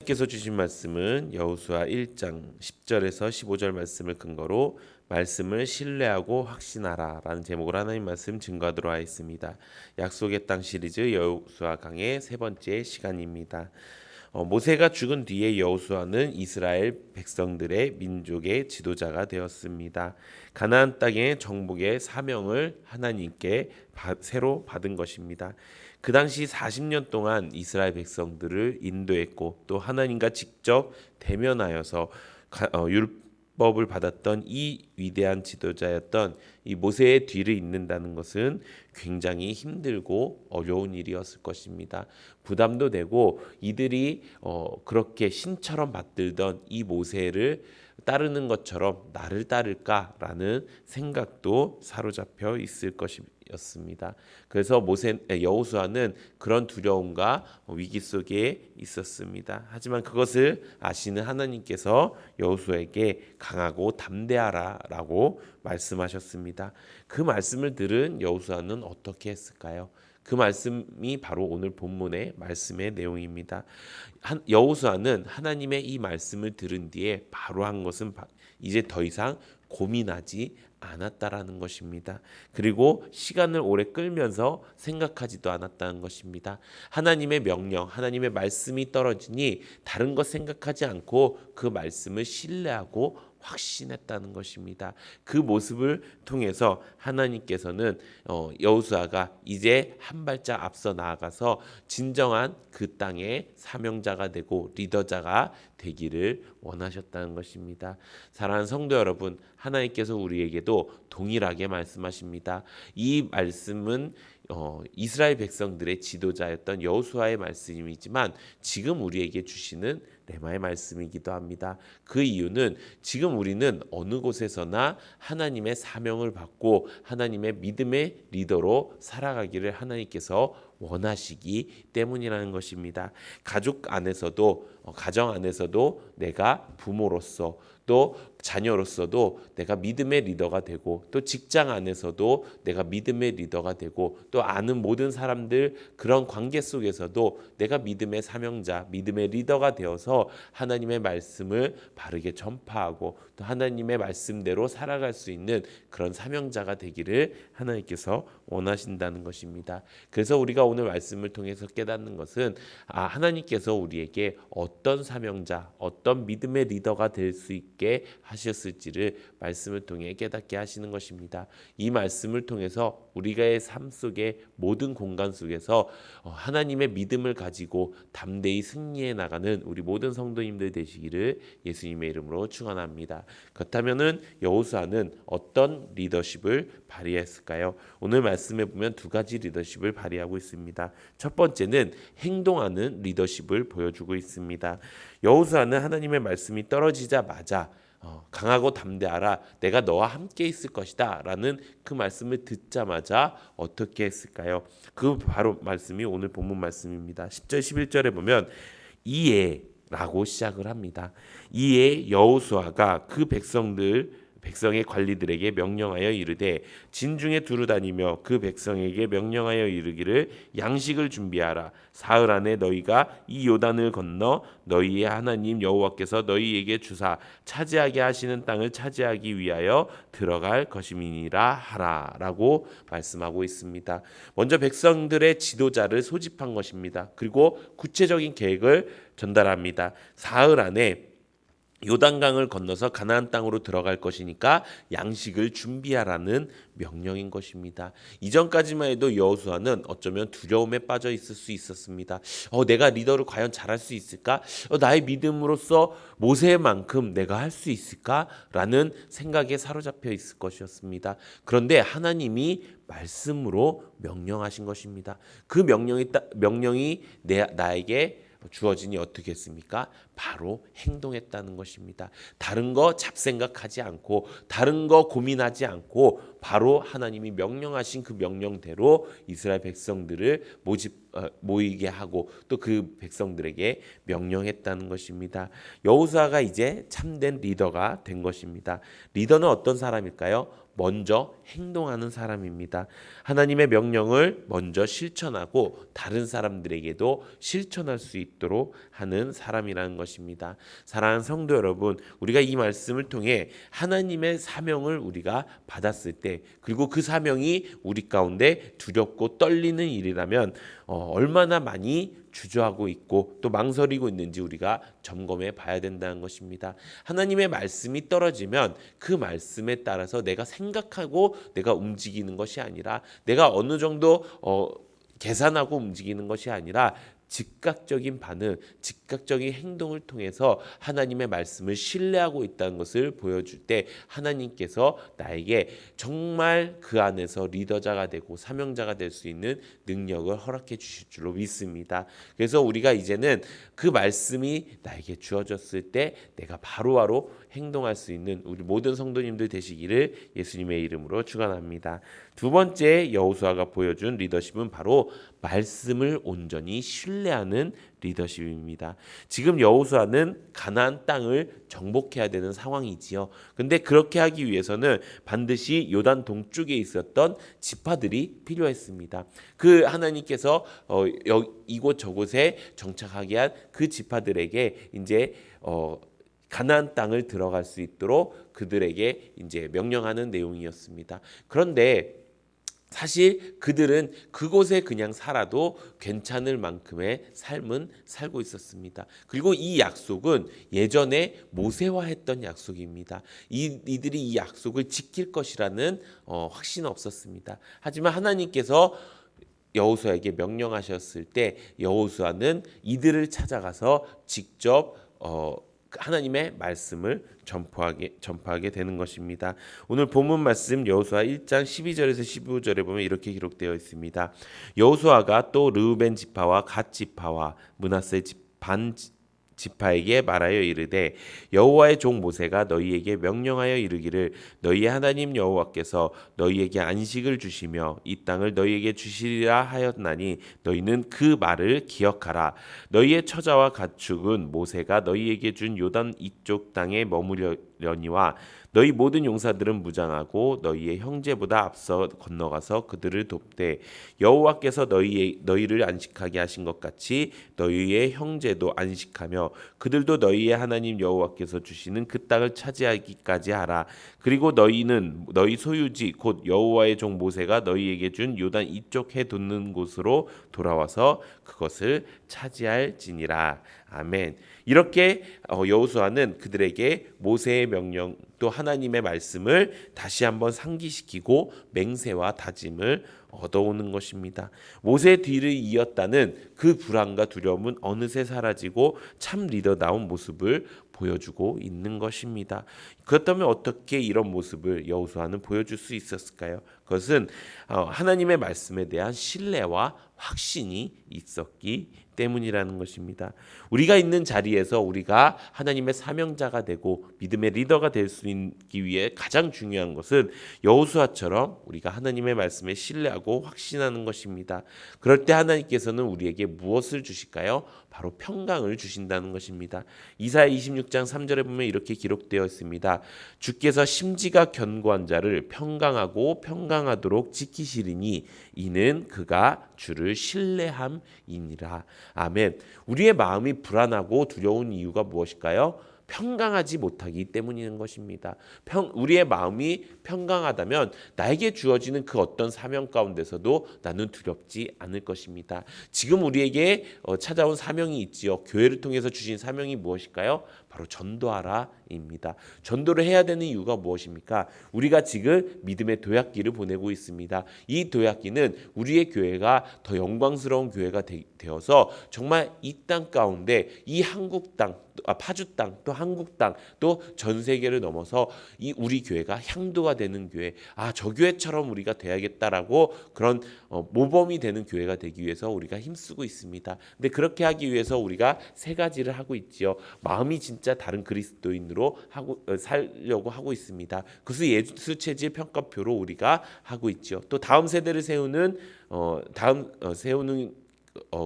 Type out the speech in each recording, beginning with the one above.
하나님께서 주신 말씀은 여호수아 1장 10절에서 15절 말씀을 근거로 말씀을 신뢰하고 확신하라라는 제목으로 하나님 말씀 증거하도록 하겠습니다. 약속의 땅 시리즈 여호수아 강의 세 번째 시간입니다. 모세가 죽은 뒤에 여호수아는 이스라엘 백성들의 민족의 지도자가 되었습니다. 가나안 땅의 정복의 사명을 하나님께 새로 받은 것입니다. 그 당시 40년 동안 이스라엘 백성들을 인도했고 또 하나님과 직접 대면하여서 율법을 받았던 이 위대한 지도자였던 이 모세의 뒤를 잇는다는 것은 굉장히 힘들고 어려운 일이었을 것입니다. 부담도 되고 이들이 그렇게 신처럼 받들던 이 모세를 따르는 것처럼 나를 따를까라는 생각도 사로잡혀 있을 것이었습니다. 그래서 여호수아는 그런 두려움과 위기 속에 있었습니다. 하지만 그것을 아시는 하나님께서 여호수아에게 강하고 담대하라라고 말씀하셨습니다. 그 말씀을 들은 여호수아는 어떻게 했을까요? 그 말씀이 바로 오늘 본문의 말씀의 내용입니다. 여호수아는 하나님의 이 말씀을 들은 뒤에 바로 한 것은 이제 더 이상 고민하지 않았다라는 것입니다. 그리고 시간을 오래 끌면서 생각하지도 않았다는 것입니다. 하나님의 명령, 하나님의 말씀이 떨어지니 다른 것 생각하지 않고 그 말씀을 신뢰하고 확신했다는 것입니다. 그 모습을 통해서 하나님께서는 여호수아가 이제 한 발짝 앞서 나아가서 진정한 그 땅의 사명자가 되고 리더자가 되기를 원하셨다는 것입니다. 사랑하는 성도 여러분, 하나님께서 우리에게도 동일하게 말씀하십니다. 이 말씀은 이스라엘 백성들의 지도자였던 여호수아의 말씀이지만 지금 우리에게 주시는 레마의 말씀이기도 합니다. 그 이유는 지금 우리는 어느 곳에서나 하나님의 사명을 받고 하나님의 믿음의 리더로 살아가기를 하나님께서 원하시기 때문이라는 것입니다. 가정 안에서도 내가 부모로서 또 자녀로서도 내가 믿음의 리더가 되고 또 직장 안에서도 내가 믿음의 리더가 되고 또 아는 모든 사람들 그런 관계 속에서도 내가 믿음의 사명자, 믿음의 리더가 되어서 하나님의 말씀을 바르게 전파하고 또 하나님의 말씀대로 살아갈 수 있는 그런 사명자가 되기를 하나님께서 원하신다는 것입니다. 그래서 우리가 오늘 말씀을 통해서 깨닫는 것은 하나님께서 우리에게 어떤 사명자, 어떤 믿음의 리더가 될 수 있게 하셨을지를 말씀을 통해 깨닫게 하시는 것입니다. 이 말씀을 통해서 우리의 삶 속의 모든 공간 속에서 하나님의 믿음을 가지고 담대히 승리해 나가는 우리 모든 성도님들 되시기를 예수님의 이름으로 축원합니다. 그렇다면은 여호수아는 어떤 리더십을 발휘했을까요? 오늘 말씀에 보면 두 가지 리더십을 발휘하고 있습니다. 첫 번째는 행동하는 리더십을 보여주고 있습니다. 여호수아는 하나님의 말씀이 떨어지자마자 강하고 담대하라, 내가 너와 함께 있을 것이다 라는 그 말씀을 듣자마자 어떻게 했을까요? 그 바로 말씀이 오늘 본문 말씀입니다. 10절 11절에 보면 이에 라고 시작을 합니다. 이에 여호수아가 그 백성의 관리들에게 명령하여 이르되 진중에 두루 다니며 그 백성에게 명령하여 이르기를 양식을 준비하라. 사흘 안에 너희가 이 요단을 건너 너희의 하나님 여호와께서 너희에게 주사 차지하게 하시는 땅을 차지하기 위하여 들어갈 것임이니라 하라라고 말씀하고 있습니다. 먼저 백성들의 지도자를 소집한 것입니다. 그리고 구체적인 계획을 전달합니다. 사흘 안에 요단강을 건너서 가나안 땅으로 들어갈 것이니까 양식을 준비하라는 명령인 것입니다. 이전까지만 해도 여호수아는 어쩌면 두려움에 빠져 있을 수 있었습니다. 내가 리더를 과연 잘할 수 있을까? 나의 믿음으로서 모세만큼 내가 할 수 있을까? 라는 생각에 사로잡혀 있을 것이었습니다. 그런데 하나님이 말씀으로 명령하신 것입니다. 그 명령이 나에게 주어지니 어떻게 했습니까? 바로 행동했다는 것입니다. 다른 거 잡생각하지 않고 다른 거 고민하지 않고 바로 하나님이 명령하신 그 명령대로 이스라엘 백성들을 모이게 하고 또 그 백성들에게 명령했다는 것입니다. 여호수아가 이제 참된 리더가 된 것입니다. 리더는 어떤 사람일까요? 먼저 행동하는 사람입니다. 하나님의 명령을 먼저 실천하고 다른 사람들에게도 실천할 수 있도록 하는 사람이라는 것입니다. 사랑하는 성도 여러분, 우리가 이 말씀을 통해 하나님의 사명을 우리가 받았을 때, 그리고 그 사명이 우리 가운데 두렵고 떨리는 일이라면 얼마나 많이 주저하고 있고 또 망설이고 있는지 우리가 점검해 봐야 된다는 것입니다. 하나님의 말씀이 떨어지면 그 말씀에 따라서 내가 생각하고 내가 움직이는 것이 아니라, 내가 어느 정도 계산하고 움직이는 것이 아니라 즉각적인 반응, 즉각적인 행동을 통해서 하나님의 말씀을 신뢰하고 있다는 것을 보여줄 때 하나님께서 나에게 정말 그 안에서 리더자가 되고 사명자가 될 수 있는 능력을 허락해 주실 줄로 믿습니다. 그래서 우리가 이제는 그 말씀이 나에게 주어졌을 때 내가 바로바로 행동할 수 있는 우리 모든 성도님들 되시기를 예수님의 이름으로 축원합니다. 두 번째 여호수아가 보여준 리더십은 바로 말씀을 온전히 신뢰하는 리더십입니다. 지금 여호수아는 가나안 땅을 정복해야 되는 상황이지요. 근데 그렇게 하기 위해서는 반드시 요단 동쪽에 있었던 지파들이 필요했습니다. 그 하나님께서 이곳 저곳에 정착하게 한 그 지파들에게 이제 가나안 땅을 들어갈 수 있도록 그들에게 이제 명령하는 내용이었습니다. 그런데 사실 그들은 그곳에 그냥 살아도 괜찮을 만큼의 삶은 살고 있었습니다. 그리고 이 약속은 예전에 모세와 했던 약속입니다. 이들이 이 약속을 지킬 것이라는 확신은 없었습니다. 하지만 하나님께서 여호수아에게 명령하셨을 때 여호수아는 이들을 찾아가서 직접 하나님의 말씀을 전파하게 되는 것입니다. 오늘 본문 말씀 여호수아 1장 12절에서 15절에 보면 이렇게 기록되어 있습니다. 여호수아가 또 르우벤 지파와 갓 지파와 므낫세 반 지파에게 말하여 이르되 여호와의 종 모세가 너희에게 명령하여 이르기를 너희의 하나님 여호와께서 너희에게 안식을 주시며 이 땅을 너희에게 주시리라 하였나니 너희는 그 말을 기억하라. 너희의 처자와 가축은 모세가 너희에게 준 요단 이쪽 땅에 머무려니와 너희 모든 용사들은 무장하고 너희의 형제보다 앞서 건너가서 그들을 돕되 여호와께서 너희를 안식하게 하신 것 같이 너희의 형제도 안식하며 그들도 너희의 하나님 여호와께서 주시는 그 땅을 차지하기까지 하라. 그리고 너희는 너희 소유지 곧 여호와의 종 모세가 너희에게 준 요단 이쪽 해 돋는 곳으로 돌아와서 그것을 차지할지니라. 아멘. 이렇게 여호수아는 그들에게 모세의 명령 또 하나님의 말씀을 다시 한번 상기시키고 맹세와 다짐을 얻어오는 것입니다. 모세의 뒤를 이었다는 그 불안과 두려움은 어느새 사라지고 참 리더다운 모습을 보여주고 있는 것입니다. 그렇다면 어떻게 이런 모습을 여호수아는 보여줄 수 있었을까요? 그것은 하나님의 말씀에 대한 신뢰와 확신이 있었기 때문이라는 것입니다. 우리가 있는 자리에서 우리가 하나님의 사명자가 되고 믿음의 리더가 될 수 있기 위해 가장 중요한 것은 여호수아처럼 우리가 하나님의 말씀에 신뢰하고 확신하는 것입니다. 그럴 때 하나님께서는 우리에게 무엇을 주실까요? 바로 평강을 주신다는 것입니다. 이사야 26장 3절에 보면 이렇게 기록되어 있습니다. 주께서 심지가 견고한 자를 평강하고 평강하도록 지키시리니 이는 그가 주를 신뢰함이니라. 아멘. 우리의 마음이 불안하고 두려운 이유가 무엇일까요? 평강하지 못하기 때문인 것입니다. 우리의 마음이 평강하다면 나에게 주어지는 그 어떤 사명 가운데서도 나는 두렵지 않을 것입니다. 지금 우리에게 찾아온 사명이 있지요. 교회를 통해서 주신 사명이 무엇일까요? 바로 전도하라입니다. 전도를 해야 되는 이유가 무엇입니까? 우리가 지금 믿음의 도약기를 보내고 있습니다. 이 도약기는 우리의 교회가 더 영광스러운 교회가 되어서 정말 이 땅 가운데 이 한국 땅, 파주 땅, 또 한국 땅, 또 전 세계를 넘어서 이 우리 교회가 향도가 되는 교회, 저 교회처럼 우리가 돼야겠다라고 그런 모범이 되는 교회가 되기 위해서 우리가 힘쓰고 있습니다. 근데 그렇게 하기 위해서 우리가 세 가지를 하고 있지요. 마음이 진짜 다른 그리스도인으로 살려고 하고 있습니다. 그것을 예수 체질 평가표로 우리가 하고 있지요. 또 다음 세대를 세우는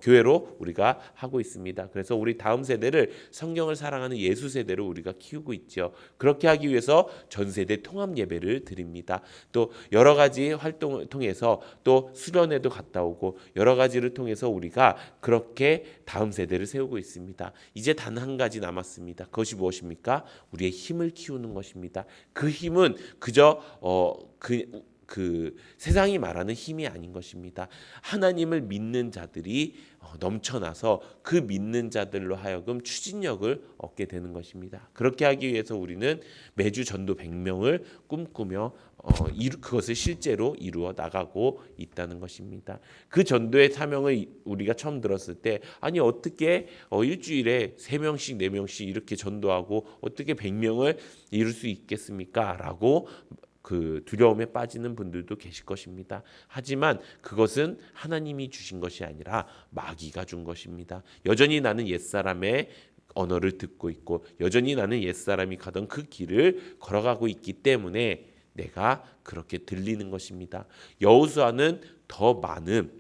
교회로 우리가 하고 있습니다. 그래서 우리 다음 세대를 성경을 사랑하는 예수 세대로 우리가 키우고 있죠. 그렇게 하기 위해서 전 세대 통합 예배를 드립니다. 또 여러 가지 활동을 통해서 또 수련회도 갔다 오고 여러 가지를 통해서 우리가 그렇게 다음 세대를 세우고 있습니다. 이제 단 한 가지 남았습니다. 그것이 무엇입니까? 우리의 힘을 키우는 것입니다. 그 힘은 그저 그 세상이 말하는 힘이 아닌 것입니다. 하나님을 믿는 자들이 넘쳐나서 그 믿는 자들로 하여금 추진력을 얻게 되는 것입니다. 그렇게 하기 위해서 우리는 매주 전도 100명을 꿈꾸며 그것을 실제로 이루어 나가고 있다는 것입니다. 그 전도의 사명을 우리가 처음 들었을 때 아니 어떻게 일주일에 3명씩 4명씩 이렇게 전도하고 어떻게 100명을 이룰 수 있겠습니까? 라고 그 두려움에 빠지는 분들도 계실 것입니다. 하지만 그것은 하나님이 주신 것이 아니라 마귀가 준 것입니다. 여전히 나는 옛사람의 언어를 듣고 있고 여전히 나는 옛사람이 가던 그 길을 걸어가고 있기 때문에 내가 그렇게 들리는 것입니다. 여호수아는 더 많은,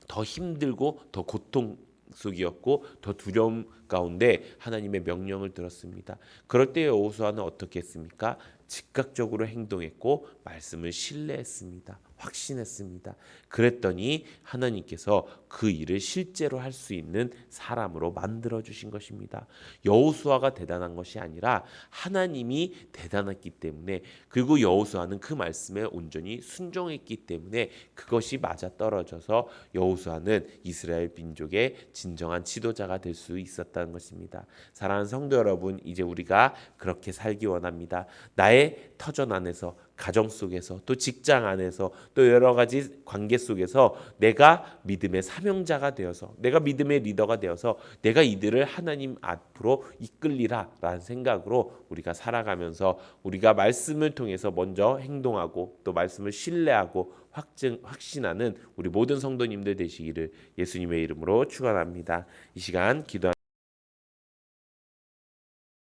더 힘들고 더 고통 속이었고 더 두려움 가운데 하나님의 명령을 들었습니다. 그럴 때 여호수아는 어떻게 했습니까? 즉각적으로 행동했고 말씀을 신뢰했습니다. 확신했습니다. 그랬더니 하나님께서 그 일을 실제로 할 수 있는 사람으로 만들어 주신 것입니다. 여호수아가 대단한 것이 아니라 하나님이 대단했기 때문에, 그리고 여호수아는 그 말씀에 온전히 순종했기 때문에 그것이 맞아떨어져서 여호수아는 이스라엘 민족의 진정한 지도자가 될 수 있었다는 것입니다. 사랑하는 성도 여러분, 이제 우리가 그렇게 살기 원합니다. 나의 터전 안에서, 가정 속에서, 또 직장 안에서, 또 여러 가지 관계 속에서 내가 믿음의 사명자가 되어서, 내가 믿음의 리더가 되어서 내가 이들을 하나님 앞으로 이끌리라 라는 생각으로 우리가 살아가면서 우리가 말씀을 통해서 먼저 행동하고 또 말씀을 신뢰하고 확신하는 우리 모든 성도님들 되시기를 예수님의 이름으로 축원합니다. 이 시간 기도